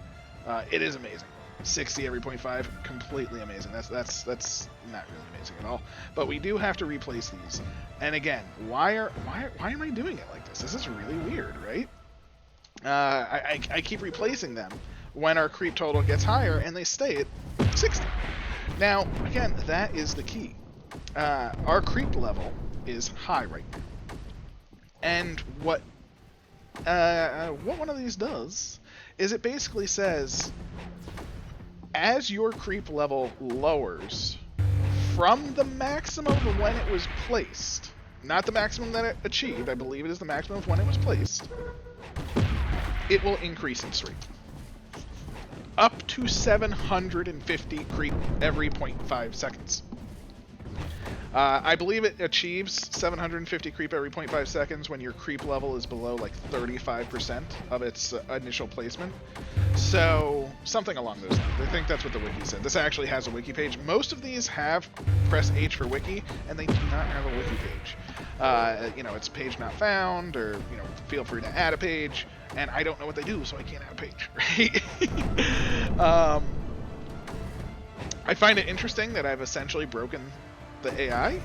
It is amazing. 60 every 0.5, completely amazing. That's not really amazing at all. But we do have to replace these. And again, why am I doing it like this? This is really weird, right? I keep replacing them when our creep total gets higher, and they stay at 60. Now, again, that is the key. Our creep level is high right now. And what one of these does is it basically says, as your creep level lowers from the maximum of when it was placed, not the maximum that it achieved, I believe it is the maximum of when it was placed, it will increase in strength. Up to 750 creep every 0.5 seconds. I believe it achieves 750 creep every 0.5 seconds when your creep level is below like 35% of its initial placement. So, something along those lines. I think that's what the wiki said. This actually has a wiki page. Most of these have press H for wiki, and they do not have a wiki page. It's page not found, or, feel free to add a page, and I don't know what they do, so I can't add a page, right? I find it interesting that I've essentially broken the AI,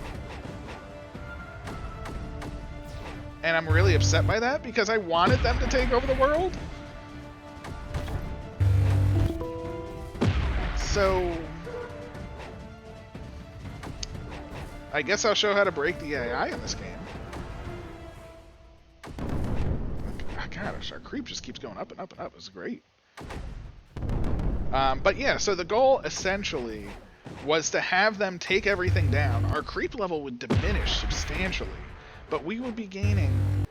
and I'm really upset by that because I wanted them to take over the world. So I guess I'll show how to break the AI in this game. Gosh, our creep just keeps going up and up and up. It's great. But yeah, so the goal essentially was to have them take everything down. Our creep level would diminish substantially, but we would be gaining,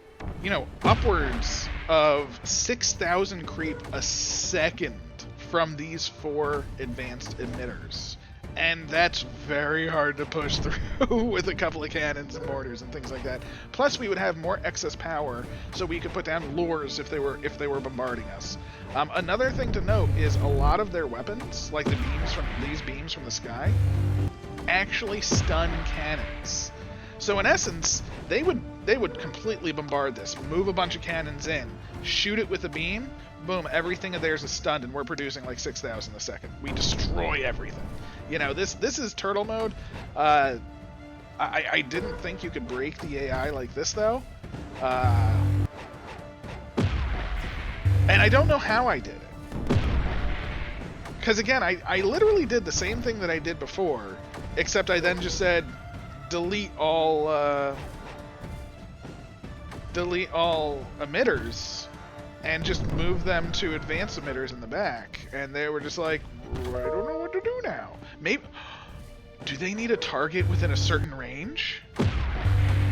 upwards of 6,000 creep a second from these 4 advanced emitters. And that's very hard to push through with a couple of cannons and mortars and things like that. Plus, we would have more excess power, so we could put down lures if they were bombarding us. Another thing to note is a lot of their weapons, like these beams from the sky, actually stun cannons. So in essence, they would completely bombard this, move a bunch of cannons in, shoot it with a beam, boom, everything of theirs is stunned, and we're producing like 6,000 a second. We destroy everything. This is turtle mode. I didn't think you could break the AI like this, though. And I don't know how I did it. Because, again, I literally did the same thing that I did before, except I then just said, delete all emitters, and just move them to advanced emitters in the back. And they were just like, I don't know what to do now. Maybe, do they need a target within a certain range?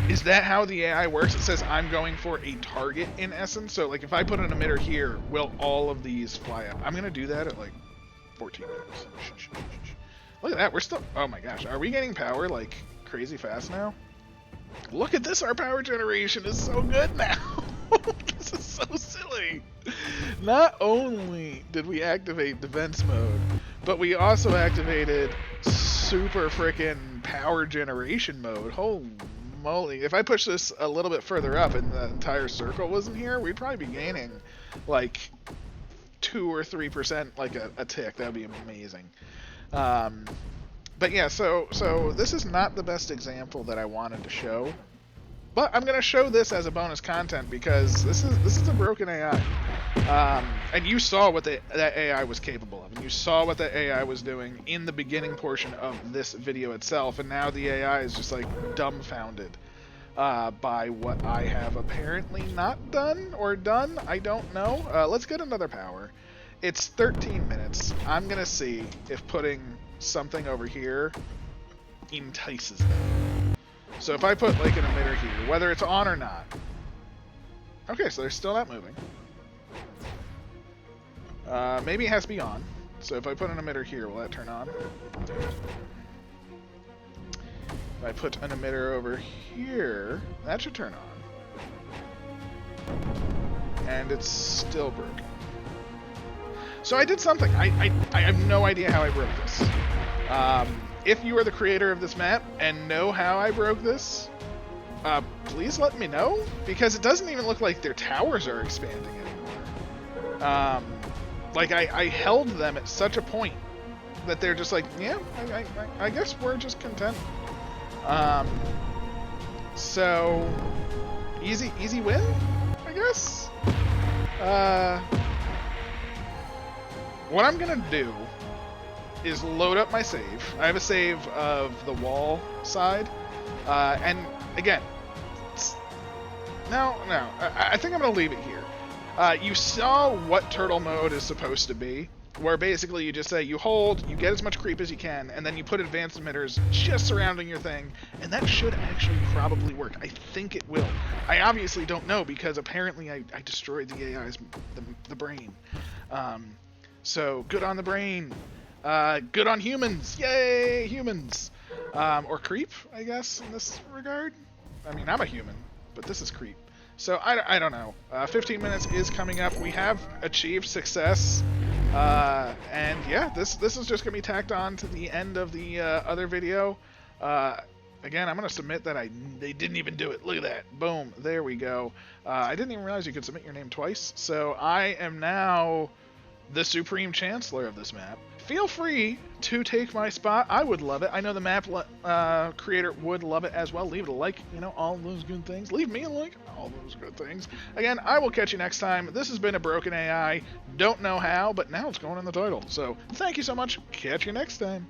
Is that how the AI works? It says I'm going for a target in essence. So like if I put an emitter here, will all of these fly up? I'm going to do that at like 14 minutes. Look at that, we're still... Oh my gosh, are we gaining power, like, crazy fast now? Look at this, our power generation is so good now! This is so silly! Not only did we activate defense mode, but we also activated super frickin' power generation mode. Holy moly. If I push this a little bit further up and the entire circle wasn't here, we'd probably be gaining, like, 2 or 3%, like, a tick. That would be amazing. But yeah, so this is not the best example that I wanted to show, but I'm gonna show this as a bonus content because this is a broken AI, and you saw what that AI was capable of, and you saw what that AI was doing in the beginning portion of this video itself, and now the AI is just like dumbfounded by what I have apparently not done or done. I don't know. Let's get another power. It's 13 minutes. I'm gonna see if putting something over here entices them. So if I put like an emitter here, whether it's on or not. Okay, so they're still not moving. Maybe it has to be on. So if I put an emitter here, will that turn on? If I put an emitter over here, that should turn on. And it's still broken. So I did something. I have no idea how I broke this. If you are the creator of this map and know how I broke this, please let me know, because it doesn't even look like their towers are expanding anymore. Like I held them at such a point that they're just like, yeah, I guess we're just content. So easy win, I guess. What I'm gonna do is load up my save. I have a save of the wall side, and again, no, I think I'm gonna leave it here. You saw what turtle mode is supposed to be, where basically you just say you hold, you get as much creep as you can, and then you put advanced emitters just surrounding your thing, and that should actually probably work. I think it will. I obviously don't know, because apparently I destroyed the AI's the brain. So good on the brain. Good on humans. Yay, humans. Or creep, I guess, in this regard. I mean, I'm a human, but this is creep. So I don't know. 15 minutes is coming up. We have achieved success. And yeah, this is just going to be tacked on to the end of the other video. Again, I'm going to submit that they didn't even do it. Look at that. Boom. There we go. I didn't even realize you could submit your name twice. So I am now the Supreme Chancellor of this map. Feel free to take my spot. I would love it. I know the map creator would love it as well. Leave it a like, you know, all those good things. Leave me a like, all those good things. Again, I will catch you next time. This has been a broken AI. Don't know how, but now it's going in the title. So thank you so much. Catch you next time.